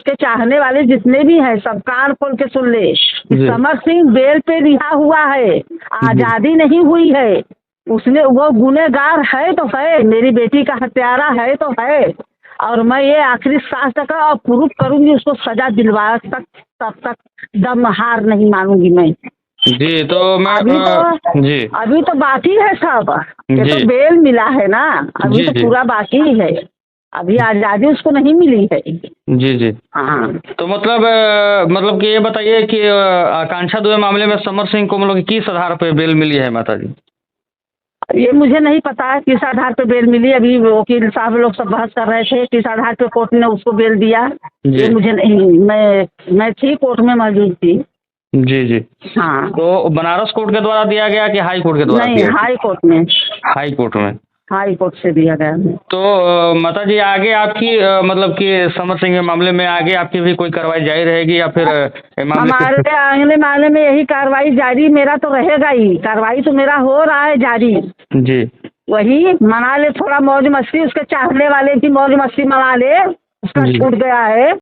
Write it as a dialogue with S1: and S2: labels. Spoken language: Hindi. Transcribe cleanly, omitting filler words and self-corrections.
S1: उसके चाहने वाले जितने भी हैं सब कान खोल के सुन ले। समर सिंह बेल पे रिहा हुआ है, आजादी नहीं हुई है। उसने वो गुनहगार है तो है, मेरी बेटी का हत्यारा है तो है, और मैं ये आखिरी सांस तक और प्रूफ करूंगी, उसको सजा दिलवा तक, तब तक दम हार नहीं मानूंगी मैं।
S2: जी तो मैं जी
S1: अभी तो बाकी है सब, ये
S2: जी
S1: तो बेल मिला है ना, अभी
S2: जी
S1: तो
S2: जी
S1: पूरा बाकी है, अभी आजादी उसको नहीं मिली है।
S2: जी जी
S1: हाँ,
S2: तो मतलब कि ये बताइए कि आकांक्षा दुबे मामले में समर सिंह को मतलब कि किस आधार पर बेल मिली है माता जी?
S1: ये मुझे नहीं पता है किस आधार पे बेल मिली। अभी वकील साहब लोग सब बहस कर रहे थे किस आधार पे कोर्ट ने उसको बेल दिया, ये मुझे नहीं, मैं थी कोर्ट में मौजूद थी।
S2: जी जी
S1: हाँ,
S2: तो बनारस कोर्ट के द्वारा दिया गया कि हाई कोर्ट के द्वारा
S1: नहीं,
S2: दिया?
S1: हाई कोर्ट में,
S2: हाई कोर्ट में।
S1: हाई कोर्ट से दिया गया है।
S2: तो माता जी आगे आपकी मतलब कि समर सिंह के मामले में आगे आपकी भी कोई कार्रवाई जारी रहेगी या फिर मामले
S1: हमारे अगले मामले में यही कार्रवाई जारी मेरा तो रहेगा ही, कार्रवाई तो मेरा हो रहा है जारी।
S2: जी
S1: वही मना ले थोड़ा मौज मस्ती, उसके चाहने वाले की मौज मस्ती मना ले, उसका
S2: जी
S1: छूट गया है।